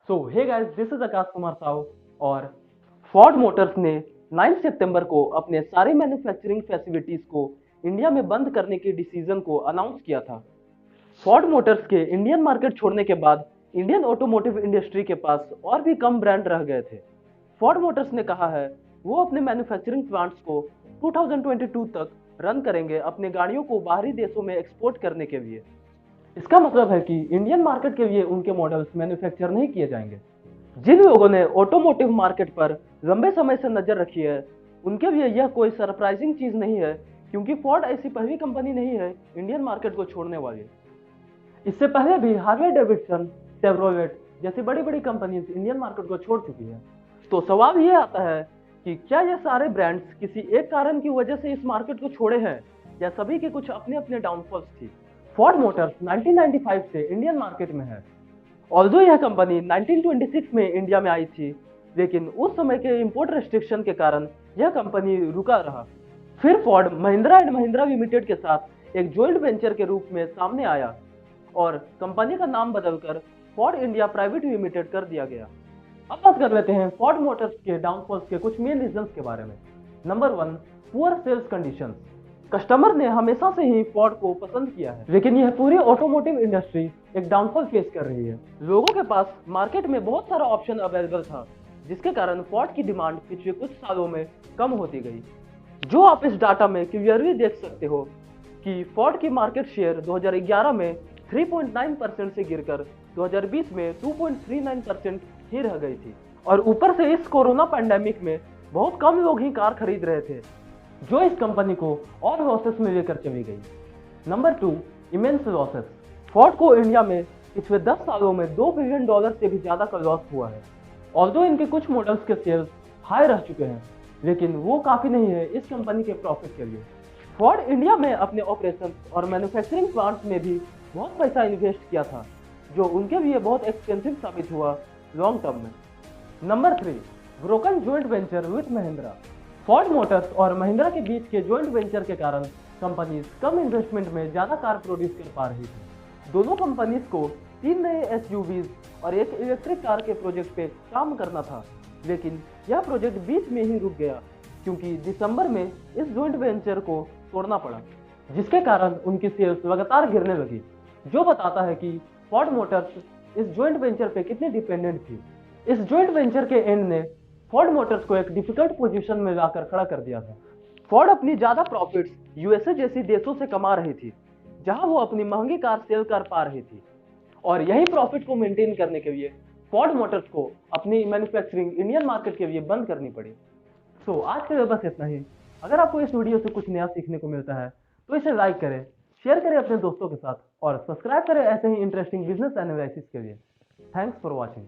So hey guys, this is Aakash Kumar Sao. और Ford Motors ने 9 सितंबर को अपने सारे मैन्युफैक्चरिंग फैसिलिटीज को इंडिया में बंद करने के डिसीजन को अनाउंस किया था। फोर्ड मोटर्स के इंडियन मार्केट छोड़ने के बाद इंडियन ऑटोमोटिव इंडस्ट्री के पास और भी कम ब्रांड रह गए थे। फोर्ड मोटर्स ने कहा है वो अपने मैन्युफैक्चरिंग प्लांट्स को 2022 तक रन करेंगे अपने गाड़ियों को बाहरी देशों में एक्सपोर्ट करने के लिए। इसका मतलब है कि इंडियन मार्केट के लिए उनके मॉडल्स मैन्युफैक्चर नहीं किए जाएंगे। जिन लोगों ने ऑटोमोटिव मार्केट पर लंबे समय से नजर रखी है उनके लिए यह कोई सरप्राइजिंग चीज नहीं है, क्योंकि फोर्ड ऐसी पहली कंपनी नहीं है इंडियन मार्केट को छोड़ने वाली। इससे पहले भी हार्ले डेविडसन, शेवरोलेट जैसी बड़ी बड़ी कंपनीज इंडियन मार्केट को छोड़ चुकी है। तो सवाल ये आता है कि क्या ये सारे ब्रांड्स किसी एक कारण की वजह से इस मार्केट को छोड़े हैं या सभी के कुछ अपने अपने डाउनफॉल्स थी। फोर्ड मोटर्स 1995 से इंडियन मार्केट में है। ऑल्दो यह कंपनी 1926 में इंडिया में आई थी, लेकिन उस समय के इंपोर्ट रेस्ट्रिक्शन के कारण यह कंपनी रुका रहा। फिर Ford Mahindra and Mahindra limited के साथ एक जॉइंट वेंचर के रूप में सामने आया और कंपनी का नाम बदलकर फोर्ड इंडिया प्राइवेट लिमिटेड कर दिया गया। अब बात कर लेते हैं फोर्ड मोटर्स के डाउनफॉल्स के कुछ मेन रीजंस के बारे में। Number 1, poor sales conditions. Customer ने हमेशा से ही फोर्ड को पसंद किया है, लेकिन यह पूरी ऑटोमोटिव इंडस्ट्री एक डाउनफॉल फेस कर रही है। लोगों के पास मार्केट में बहुत सारा ऑप्शन अवेलेबल था, जिसके कारण फोर्ड की डिमांड पिछले कुछ सालों में कम होती गई। जो आप इस डाटा में क्लियरली देख सकते हो कि फोर्ड की मार्केट शेयर 2011 में 3.9% से गिरकर 2020 में 2.39% ही रह गई थी। और ऊपर से इस कोरोना पैंडेमिक में बहुत कम लोग ही कार खरीद रहे थे, जो इस कंपनी को और लॉसेस में लेकर चली गई। Number 2, immense losses. फोर्ड को इंडिया में पिछले 10 सालों में $2 बिलियन से भी ज्यादा का लॉस हुआ है। ऑल्दो इनके कुछ मॉडल्स के सेल्स हाई रह चुके हैं, लेकिन वो काफी नहीं है इस कंपनी के प्रॉफिट के लिए। फोर्ड इंडिया में अपने ऑपरेशन और मैन्युफैक्चरिंग प्लांट्स में भी बहुत पैसा इन्वेस्ट किया था, जो उनके लिए बहुत एक्सपेंसिव साबित हुआ लॉन्ग टर्म में। Number 3, broken joint venture with Mahindra. Ford Motors और महिंद्रा के बीच के जॉइंट वेंचर के कारण कंपनीज कम इन्वेस्टमेंट में ज्यादा कार प्रोड्यूस कर पा रही थी। दोनों कंपनीज को 3 नए एसयूवीज और एक इलेक्ट्रिक कार के प्रोजेक्ट पे काम करना था, लेकिन यह प्रोजेक्ट बीच में ही रुक गया क्योंकि दिसंबर में इस जॉइंट वेंचर को तोड़ना पड़ा, जिसके कारण उनकी सेल्स लगातार गिरने लगी, जो बताता है कि फोर्ड मोटर्स इस जॉइंट वेंचर पे कितनी डिपेंडेंट थी। इस जॉइंट वेंचर के एंड ने फोर्ड मोटर्स को एक डिफिकल्ट पोजीशन में लाकर खड़ा कर दिया था। फोर्ड अपनी ज्यादा प्रॉफिट्स यूएसए जैसी देशों से कमा रही थी, जहां वो अपनी महंगी कार सेल कर पा रही थी, और यही प्रॉफिट को मेंटेन करने के लिए फोर्ड मोटर्स को अपनी मैन्युफैक्चरिंग इंडियन मार्केट के लिए बंद करनी पड़ी। सो आज के लिए बस इतना ही। अगर आपको इस वीडियो से कुछ नया सीखने को मिलता है तो इसे लाइक करें, शेयर करें अपने दोस्तों के साथ और सब्सक्राइब करें ऐसे ही इंटरेस्टिंग बिजनेस एनालिसिस के लिए। Thanks for watching.